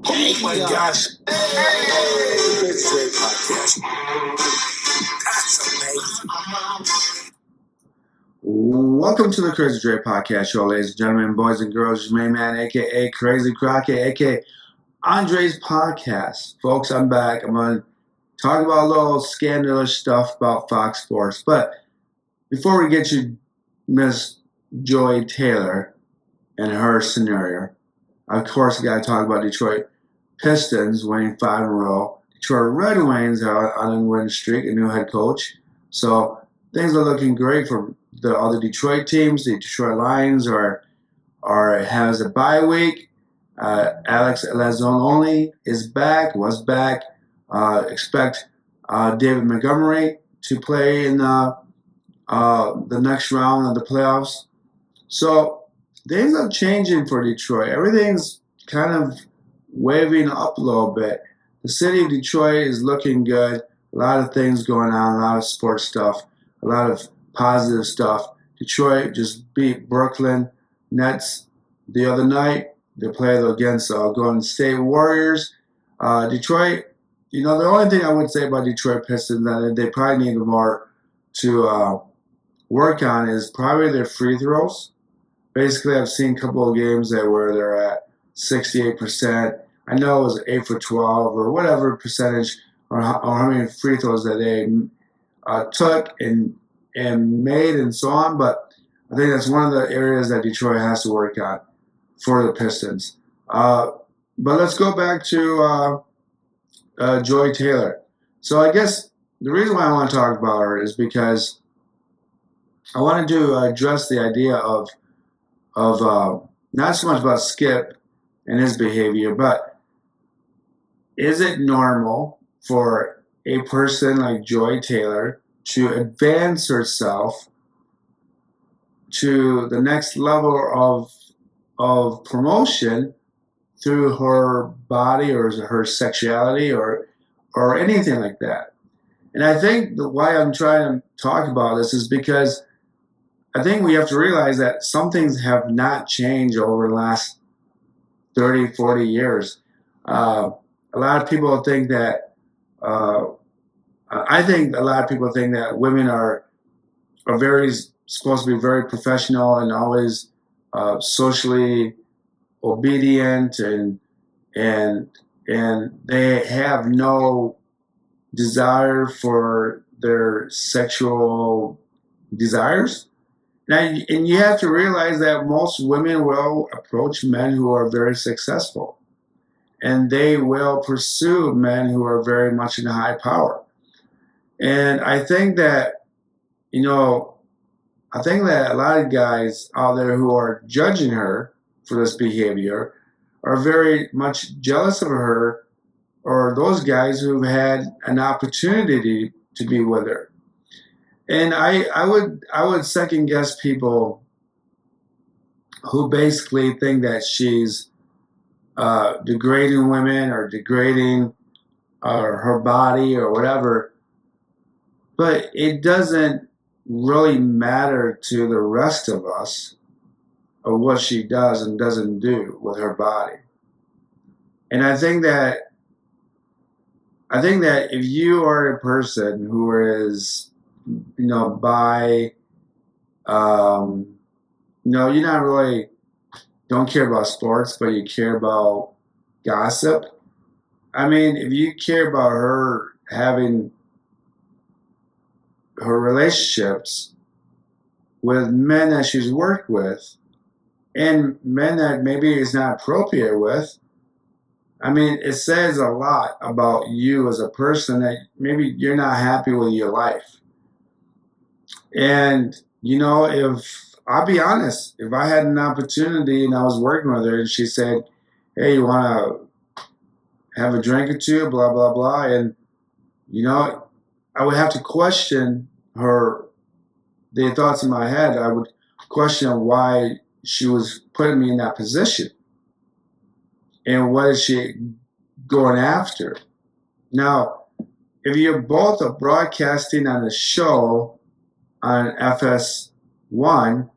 Oh my gosh. It's a podcast. That's amazing. Welcome to the Crazy Dre Podcast Show, ladies and gentlemen, boys and girls. Your main man, a.k.a. Crazy Crockett, a.k.a. Andre's Podcast. Folks, I'm back. I'm going to talk about a little scandalous stuff about Fox Sports. But before we get to Miss Joy Taylor and her scenario, of course, we got to talk about Detroit Pistons winning 5 in a row. Detroit Red Wings are on a win streak, a new head coach. So things are looking great for the other Detroit teams. The Detroit Lions has a bye week. Alex Lazzoloni was back. Expect David Montgomery to play in the next round of the playoffs. So things are changing for Detroit. Everything's kind of waving up a little bit. The city of Detroit is looking good. A lot of things going on, a lot of sports stuff, a lot of positive stuff. Detroit just beat Brooklyn Nets the other night. They played against Golden State Warriors. Detroit, the only thing I would say about Detroit Pistons that they probably need more to work on is probably their free throws. Basically, I've seen a couple of games where they're at 68%. I know it was 8 for 12 or whatever percentage or how many free throws that they took and made and so on. But I think that's one of the areas that Detroit has to work on for the Pistons. But let's go back to Joy Taylor. So I guess the reason why I want to talk about her is because I wanted to address the idea of not so much about Skip and his behavior, but is it normal for a person like Joy Taylor to advance herself to the next level of promotion through her body or her sexuality or anything like that? And I think why I'm trying to talk about this is because I think we have to realize that some things have not changed over the last 30, 40 years. A lot of people think that, I think a lot of people think that women are supposed to be very professional and always socially obedient and they have no desire for their sexual desires. Now, and you have to realize that most women will approach men who are very successful, and they will pursue men who are very much in high power. And I think that, a lot of guys out there who are judging her for this behavior are very much jealous of her, or those guys who've had an opportunity to be with her. And I would second guess people who basically think that she's degrading women or degrading her body or whatever. But it doesn't really matter to the rest of us of what she does and doesn't do with her body. And I think that if you are a person who is you're not really don't care about sports, but you care about gossip. I mean, if you care about her having her relationships with men that she's worked with and men that maybe is not appropriate with, I mean, it says a lot about you as a person that maybe you're not happy with your life. And, if I'll be honest, if I had an opportunity and I was working with her and she said, hey, you want to have a drink or two, blah, blah, blah. And, I would have to question the thoughts in my head. I would question why she was putting me in that position. And what is she going after? Now, if you're both broadcasting on a show on FS1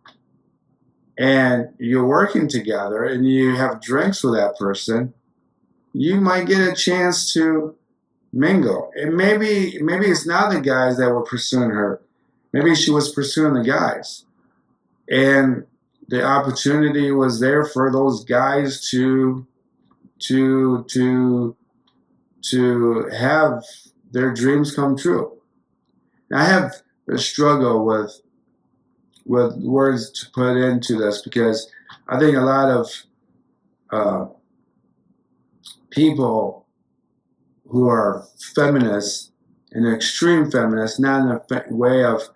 and you're working together and you have drinks with that person, you might get a chance to mingle. And maybe it's not the guys that were pursuing her. Maybe she was pursuing the guys. And the opportunity was there for those guys to have their dreams come true. Now, I have a struggle with words to put into this because I think a lot of people who are feminists and extreme feminists, not in a way of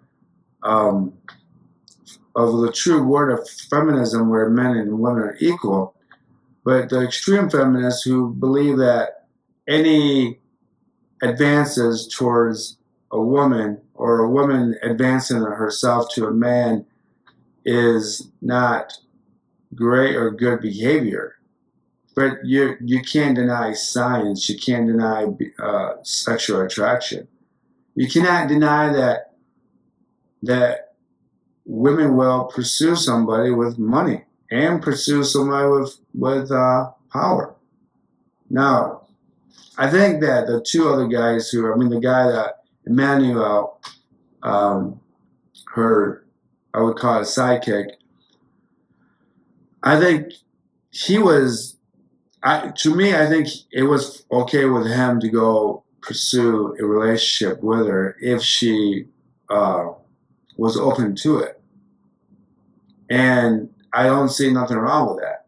the true word of feminism where men and women are equal, but the extreme feminists who believe that any advances towards a woman or a woman advancing herself to a man is not great or good behavior. But you can't deny science. You can't deny sexual attraction. You cannot deny that women will pursue somebody with money and pursue somebody with power. Now, I think that the two other guys the guy that Emmanuel, her, I would call it a sidekick. I think he was. To me, I think it was okay with him to go pursue a relationship with her if she was open to it. And I don't see nothing wrong with that.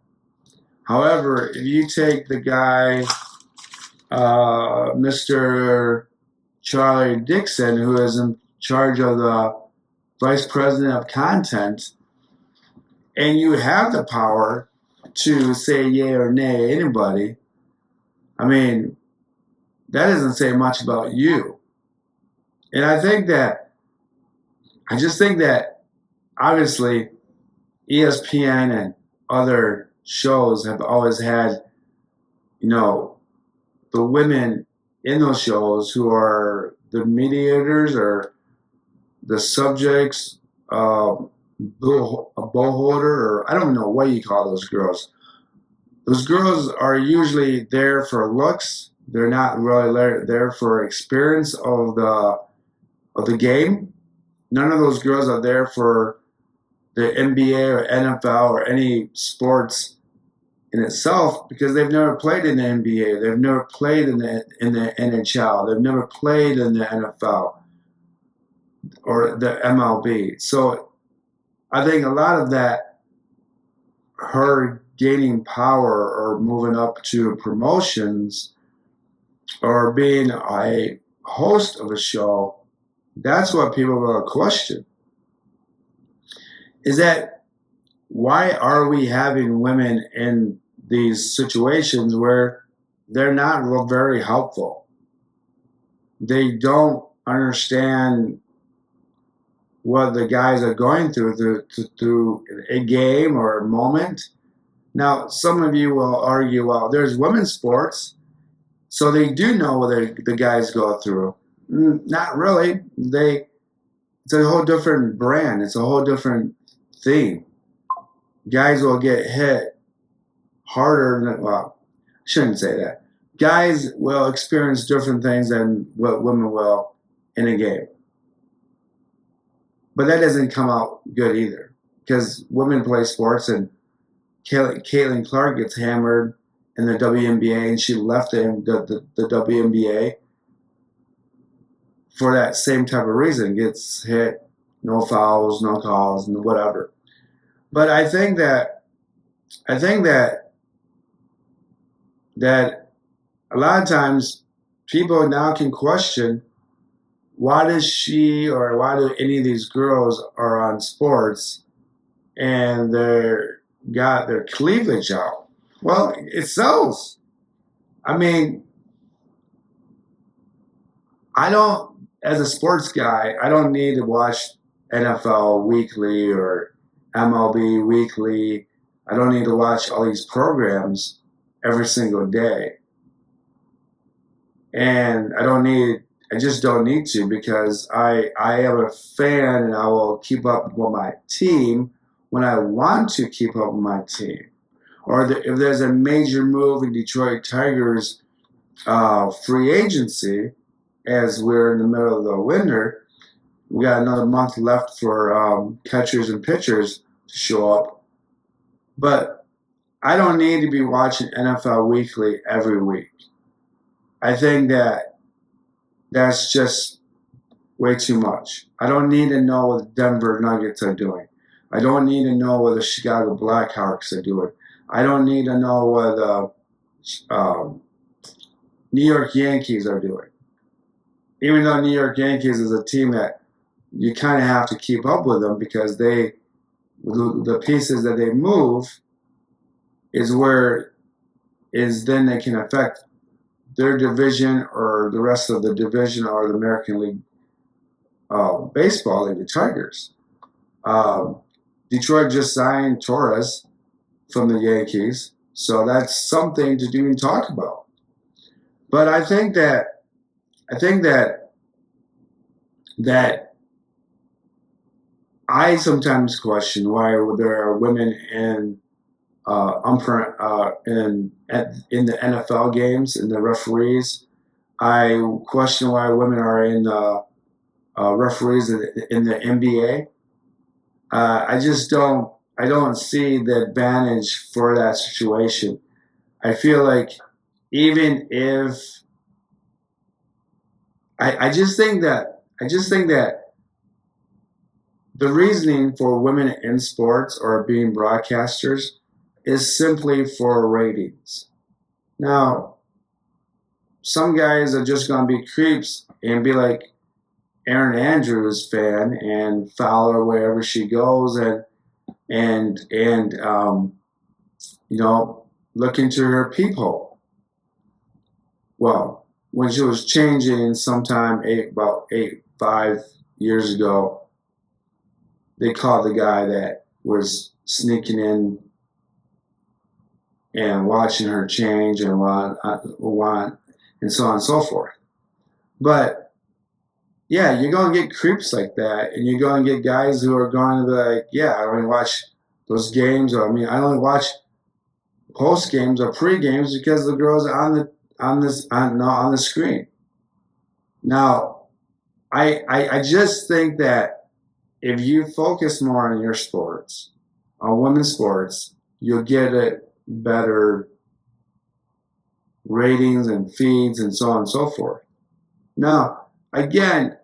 However, if you take the guy, Mr. Charlie Dixon, who is in charge of the vice president of content, and you have the power to say yay or nay anybody, I mean, that doesn't say much about you. And I just think that obviously ESPN and other shows have always had, the women in those shows who are the mediators or the subjects, a bull holder, or I don't know what you call those girls. Those girls are usually there for looks. They're not really there for experience of the game. None of those girls are there for the NBA or NFL or any sports in itself because they've never played in the NBA. They've never played in the NHL. They've never played in the NFL or the MLB. So I think a lot of that, her gaining power or moving up to promotions or being a host of a show, that's what people will question. Is that why are we having women in these situations where they're not very helpful? They don't understand what the guys are going through a game or a moment. Now, some of you will argue, well, there's women's sports, so they do know what the guys go through. Not really. It's a whole different brand. It's a whole different theme. Guys will get hit harder than, well, I shouldn't say that. Guys will experience different things than what women will in a game. But that doesn't come out good either because women play sports and Caitlin Clark gets hammered in the WNBA and she left the WNBA for that same type of reason. Gets hit, no fouls, no calls, and whatever. But I think that a lot of times people now can question why does she or why do any of these girls are on sports and they're got their cleavage out? Well, it sells. I mean, as a sports guy, I don't need to watch NFL Weekly or MLB Weekly. I don't need to watch all these programs every single day. And I just don't need to because I am a fan and I will keep up with my team when I want to keep up with my team. or if there's a major move in Detroit Tigers free agency, as we're in the middle of the winter, we got another month left for catchers and pitchers to show up. But I don't need to be watching NFL Weekly every week. I think that's just way too much. I don't need to know what the Denver Nuggets are doing. I don't need to know what the Chicago Blackhawks are doing. I don't need to know what the New York Yankees are doing. Even though New York Yankees is a team that you kind of have to keep up with them because the pieces that they move is then they can affect their division or the rest of the division or the American League Baseball League, the Tigers. Detroit just signed Torres from the Yankees, so that's something to even talk about. But I think that I sometimes question why there are women in in the NFL games, in the referees. I question why women are in referees in the NBA. I just don't. I don't see the advantage for that situation. I feel like even if I just think that the reasoning for women in sports or being broadcasters is simply for ratings. Now, some guys are just going to be creeps and be like Erin Andrews fan and follow her wherever she goes and look into her peephole. Well, when she was changing sometime about 5 years ago, they caught the guy that was sneaking in and watching her change and and so on and so forth. But yeah, you're going to get creeps like that, and you're going to get guys who are going to be like, yeah, I only watch those games, or I only watch post games or pre games because the girls are on the screen. Now, I just think that if you focus more on your sports, on women's sports, you'll get it better ratings and feeds and so on and so forth. Now, again,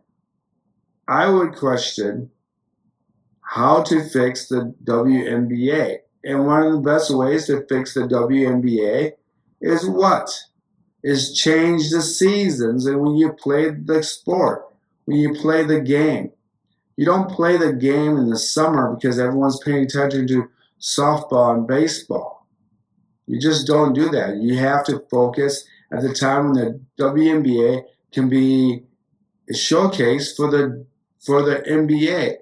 I would question how to fix the WNBA. And one of the best ways to fix the WNBA is what? Is change the seasons and when you play the sport, when you play the game. You don't play the game in the summer because everyone's paying attention to softball and baseball. You just don't do that. You have to focus at the time when the WNBA can be a showcase for the NBA.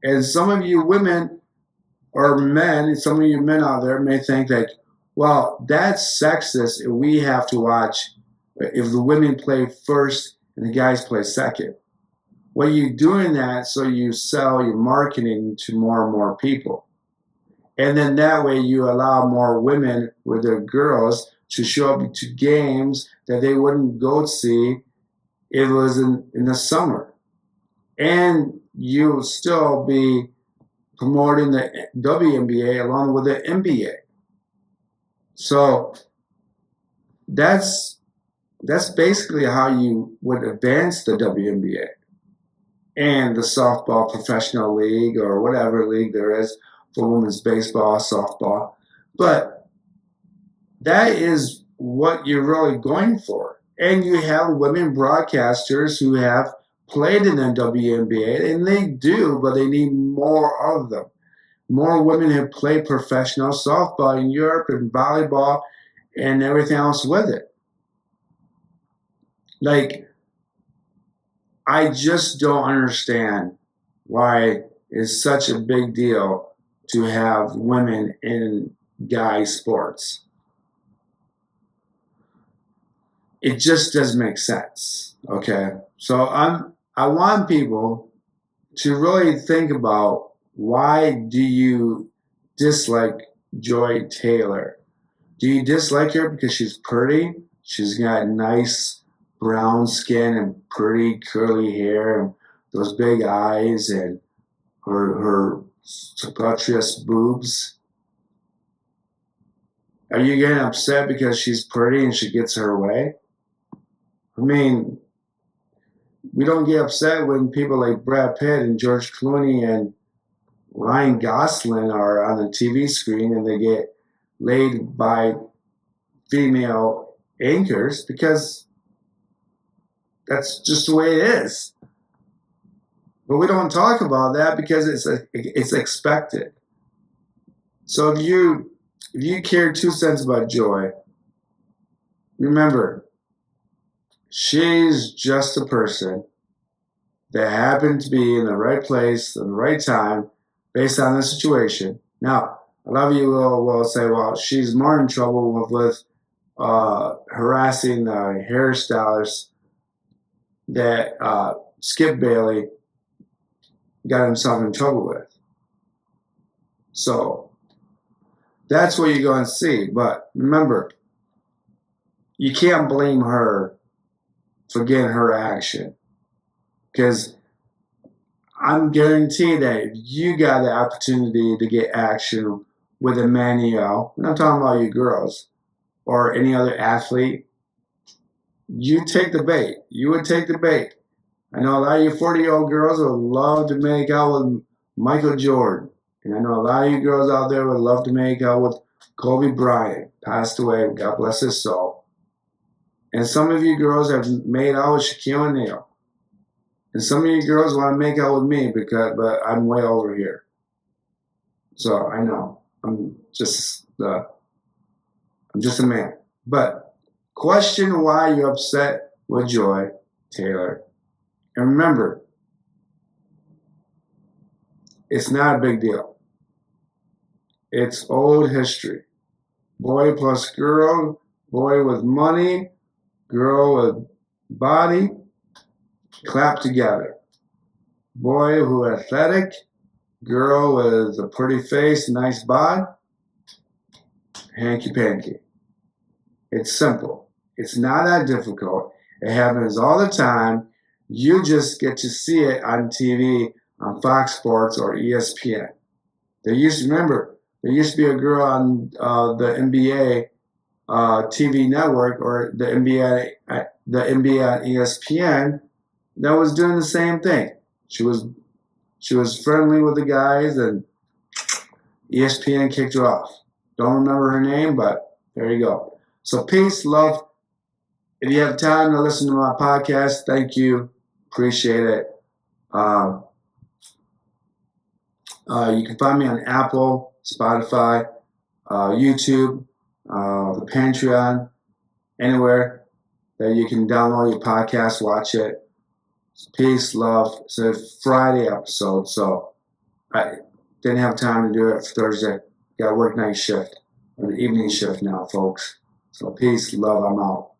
And some of you women or men, some of you men out there may think that, well, that's sexist if we have to watch if the women play first and the guys play second. Well, you're doing that so you sell your marketing to more and more people. And then that way you allow more women with their girls to show up to games that they wouldn't go see if it was in the summer. And you'll still be promoting the WNBA along with the NBA. So that's basically how you would advance the WNBA and the softball professional league or whatever league there is for women's baseball, softball. But that is what you're really going for. And you have women broadcasters who have played in the WNBA, and they do, but they need more of them. More women have played professional softball in Europe and volleyball and everything else with it. Like, I just don't understand why it's such a big deal to have women in guy sports. It just doesn't make sense. Okay. So I want people to really think about why do you dislike Joy Taylor. Do you dislike her because she's pretty? She's got nice brown skin and pretty curly hair and those big eyes and her voluptuous boobs. Are you getting upset because she's pretty and she gets her way? I mean, we don't get upset when people like Brad Pitt and George Clooney and Ryan Gosling are on the TV screen and they get laid by female anchors because that's just the way it is. But we don't talk about that because it's expected. So if you care 2 cents about Joy, remember, she's just a person that happened to be in the right place at the right time based on the situation. Now, a lot of you will say, well, she's more in trouble with harassing hairstylists that Skip Bailey got himself in trouble with. So that's what you're going to see. But remember, you can't blame her for getting her action. Because I'm guaranteed that if you got the opportunity to get action with a Manuel, and I'm talking about you girls, or any other athlete, you take the bait. You would take the bait. I know a lot of you 40-year-old girls would love to make out with Michael Jordan. And I know a lot of you girls out there would love to make out with Kobe Bryant. Passed away, God bless his soul. And some of you girls have made out with Shaquille O'Neal. And some of you girls want to make out with me but I'm way over here. So I know. I'm just a man. But question why you're upset with Joy Taylor. And remember, it's not a big deal. It's old history. Boy plus girl, boy with money, girl with body, clap together. Boy who athletic, girl with a pretty face, nice bod, hanky panky. It's simple. It's not that difficult. It happens all the time. You just get to see it on TV on Fox Sports or ESPN. There used to be a girl on the NBA TV network or the NBA on ESPN that was doing the same thing. She was friendly with the guys, and ESPN kicked her off. Don't remember her name, but there you go. So peace, love. If you have time to listen to my podcast, thank you. Appreciate it. You can find me on Apple, Spotify, YouTube, the Patreon, anywhere that you can download your podcast, watch it. Peace, love. It's a Friday episode, so I didn't have time to do it for Thursday. Got to work night shift, or the evening shift now, folks. So peace, love, I'm out.